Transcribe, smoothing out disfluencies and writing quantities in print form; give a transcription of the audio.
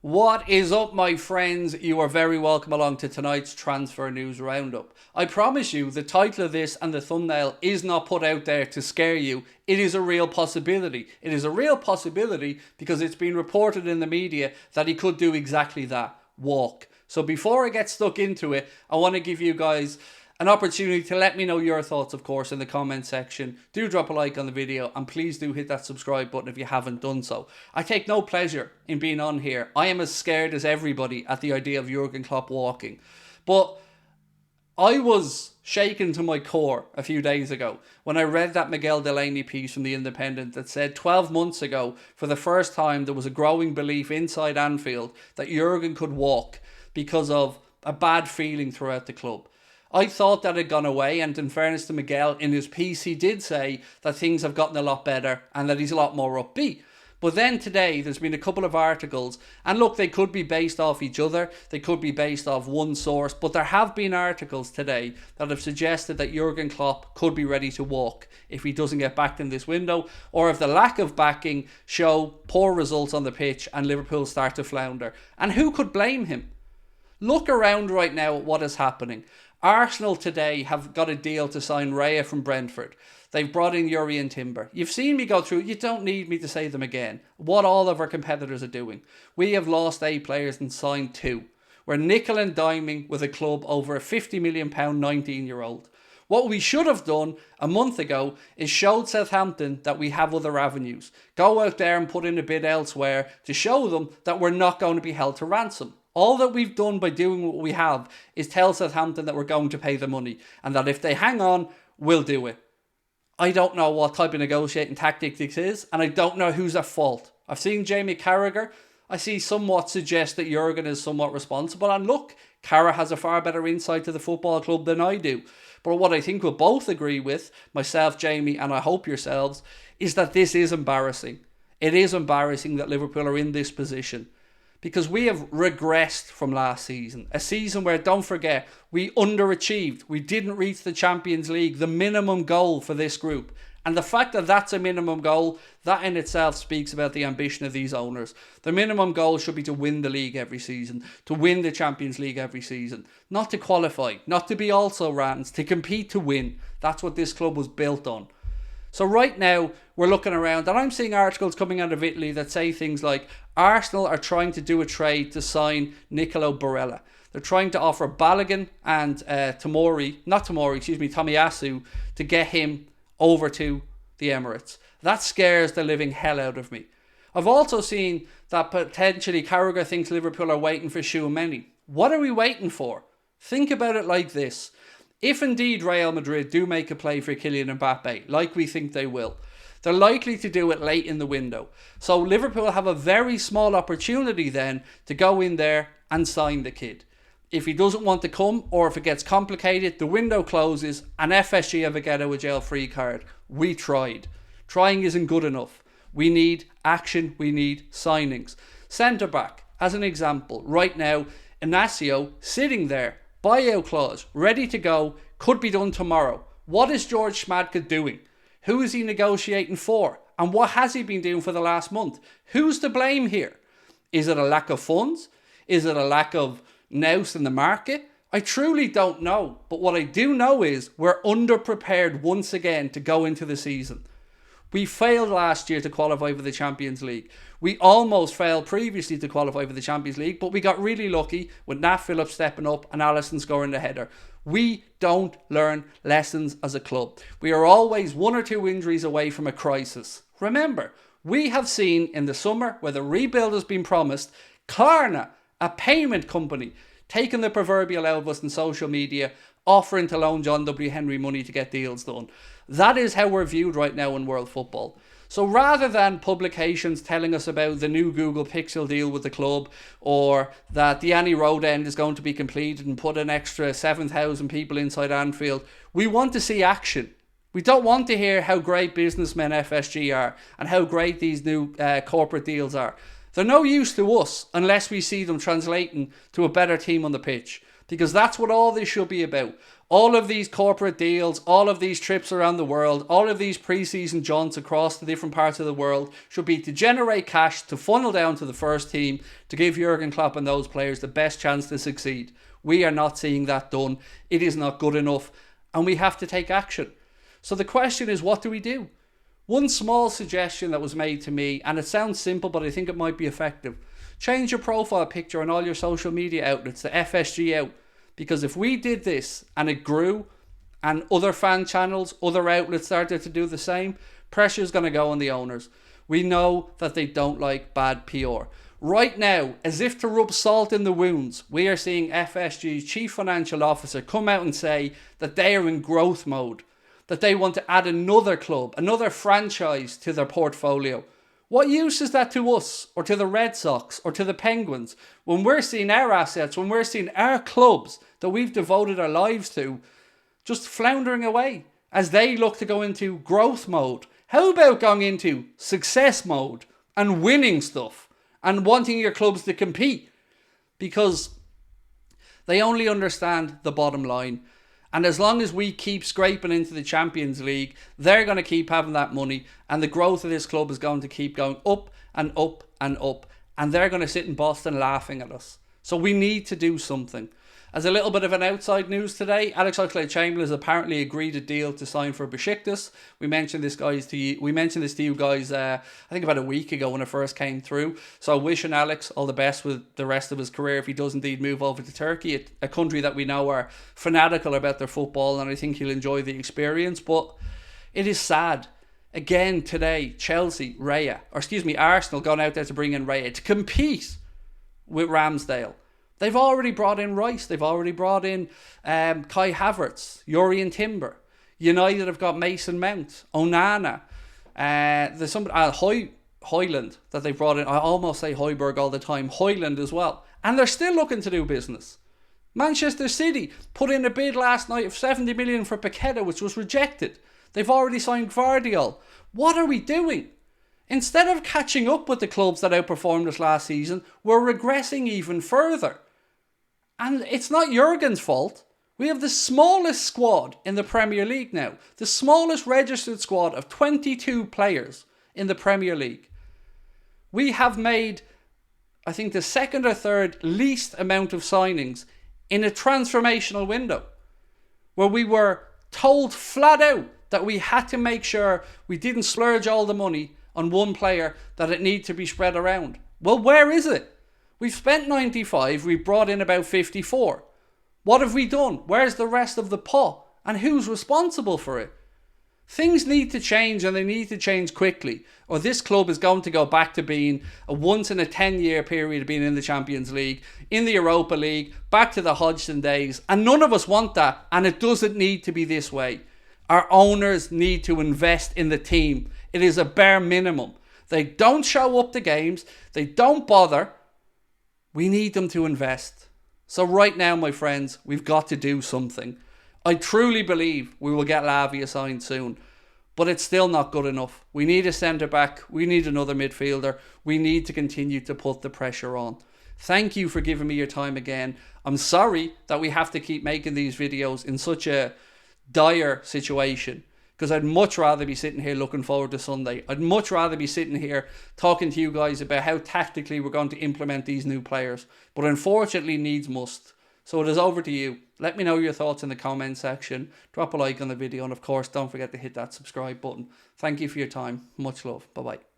What is up, my friends? You are very welcome along to tonight's transfer news roundup. I promise you, the title of this and the thumbnail is not put out there to scare you. It is a real possibility. It is a real possibility because it's been reported in the media that he could do exactly that, walk. So before I get stuck into it, I want to give you guys an opportunity to let me know your thoughts, of course, in the comment section. Do drop a like on the video and please do hit that subscribe button if you haven't done so. I take no pleasure in being on here. I am as scared as everybody at the idea of Jurgen Klopp walking. But I was shaken to my core a few days ago when I read that Miguel Delaney piece from the Independent that said 12 months ago, for the first time, there was a growing belief inside Anfield that Jurgen could walk because of a bad feeling throughout the club. I thought that had gone away, and in fairness to Miguel, in his piece he did say that things have gotten a lot better and that he's a lot more upbeat. But then today there's been a couple of articles, and look, they could be based off each other, they could be based off one source, but there have been articles today that have suggested that Jurgen Klopp could be ready to walk if he doesn't get backed in this window, or if the lack of backing show poor results on the pitch and Liverpool start to flounder. And who could blame him? Look around right now at what is happening. Arsenal today have got a deal to sign Raya from Brentford. They've brought in Yuri and Timber. You've seen me go through, you don't need me to say them again, what all of our competitors are doing. We have lost 8 players and signed 2. We're nickel and diming with a club over a £50 million 19-year-old. What we should have done a month ago is showed Southampton that we have other avenues. Go out there and put in a bid elsewhere to show them that we're not going to be held to ransom. All that we've done by doing what we have is tell Southampton that we're going to pay the money and that if they hang on, we'll do it. I don't know what type of negotiating tactic this is, and I don't know who's at fault. I've seen Jamie Carragher. I see somewhat suggest that Jurgen is somewhat responsible, and look, Carra has a far better insight to the football club than I do. But what I think we'll both agree with, myself, Jamie, and I hope yourselves, is that this is embarrassing. It is embarrassing that Liverpool are in this position. Because we have regressed from last season. A season where, don't forget, we underachieved. We didn't reach the Champions League, the minimum goal for this group. And the fact that that's a minimum goal, that in itself speaks about the ambition of these owners. The minimum goal should be to win the league every season, to win the Champions League every season. Not to qualify, not to be also rans, to compete to win. That's what this club was built on. So right now, we're looking around and I'm seeing articles coming out of Italy that say things like Arsenal are trying to do a trade to sign Nicolo Barella. They're trying to offer Balogun and Tomiyasu to get him over to the Emirates. That scares the living hell out of me. I've also seen that potentially Carragher thinks Liverpool are waiting for Tchouaméni. What are we waiting for? Think about it like this. If indeed Real Madrid do make a play for Kylian Mbappe, like we think they will, they're likely to do it late in the window. So Liverpool have a very small opportunity then to go in there and sign the kid. If he doesn't want to come, or if it gets complicated, the window closes and FSG have a get out of jail free card. We tried. Trying isn't good enough. We need action. We need signings. Centre back, as an example, right now, Inacio sitting there. Buyout clause, ready to go, could be done tomorrow. What is George Schmadtke doing? Who is he negotiating for? And what has he been doing for the last month? Who's to blame here? Is it a lack of funds? Is it a lack of nous in the market? I truly don't know. But what I do know is we're underprepared once again to go into the season. We failed last year to qualify for the Champions League. We almost failed previously to qualify for the Champions League, but we got really lucky with Nat Phillips stepping up and Alisson scoring the header. We don't learn lessons as a club. We are always 1 or 2 injuries away from a crisis. Remember, we have seen in the summer where the rebuild has been promised, Klarna, a payment company, taking the proverbial out of us in social media, offering to loan John W. Henry money to get deals done. That is how we're viewed right now in world football. So rather than publications telling us about the new Google Pixel deal with the club, or that the Annie Road end is going to be completed and put an extra 7,000 people inside Anfield, we want to see action. We don't want to hear how great businessmen FSG are and how great these new corporate deals are. They're no use to us unless we see them translating to a better team on the pitch. Because that's what all this should be about. All of these corporate deals, all of these trips around the world, all of these pre-season jaunts across the different parts of the world should be to generate cash, to funnel down to the first team, to give Jurgen Klopp and those players the best chance to succeed. We are not seeing that done. It is not good enough, and we have to take action. So the question is, what do we do? One small suggestion that was made to me, and it sounds simple, but I think it might be effective. Change your profile picture on all your social media outlets to FSG out. Because if we did this and it grew and other fan channels, other outlets started to do the same, pressure is going to go on the owners. We know that they don't like bad PR. Right now, as if to rub salt in the wounds, we are seeing FSG's chief financial officer come out and say that they are in growth mode, that they want to add another club, another franchise to their portfolio. What use is that to us, or to the Red Sox, or to the Penguins, when we're seeing our assets, when we're seeing our clubs that we've devoted our lives to, just floundering away as they look to go into growth mode? How about going into success mode and winning stuff and wanting your clubs to compete? Because they only understand the bottom line. And as long as we keep scraping into the Champions League, they're going to keep having that money, and the growth of this club is going to keep going up and up and up, and they're going to sit in Boston laughing at us. So we need to do something. As a little bit of an outside news today, Alex Oxlade-Chamberlain has apparently agreed a deal to sign for Besiktas. We mentioned this to you guys, I think about a week ago when it first came through. So wishing Alex all the best with the rest of his career if he does indeed move over to Turkey, a country that we know are fanatical about their football, and I think he'll enjoy the experience. But it is sad. Again today, Arsenal gone out there to bring in Raya to compete with Ramsdale. They've already brought in Rice. They've already brought in Kai Havertz, Jurrien Timber. United have got Mason Mount, Onana. There's some Højlund that they've brought in. I almost say Højbjerg all the time. Højlund as well. And they're still looking to do business. Manchester City put in a bid last night of 70 million for Paqueta, which was rejected. They've already signed Gvardiol. What are we doing? Instead of catching up with the clubs that outperformed us last season, we're regressing even further. And it's not Jurgen's fault. We have the smallest squad in the Premier League now. The smallest registered squad of 22 players in the Premier League. We have made, I think, the second or third least amount of signings in a transformational window, where we were told flat out that we had to make sure we didn't splurge all the money on one player, that it needed to be spread around. Well, where is it? We've spent 95, we've brought in about 54. What have we done? Where's the rest of the pot? And who's responsible for it? Things need to change, and they need to change quickly, or this club is going to go back to being a once in a 10-year period of being in the Champions League, in the Europa League, back to the Hodgson days, and none of us want that, and it doesn't need to be this way. Our owners need to invest in the team. It is a bare minimum. They don't show up to games. They don't bother. We need them to invest. So right now, my friends, we've got to do something. I truly believe we will get Lavia signed soon, but it's still not good enough. We need a centre-back. We need another midfielder. We need to continue to put the pressure on. Thank you for giving me your time again. I'm sorry that we have to keep making these videos in such a dire situation, because I'd much rather be sitting here looking forward to Sunday. I'd much rather be sitting here talking to you guys about how tactically we're going to implement these new players. But unfortunately, needs must. So it is over to you. Let me know your thoughts in the comment section. Drop a like on the video, and of course, don't forget to hit that subscribe button. Thank you for your time. Much love. Bye-bye.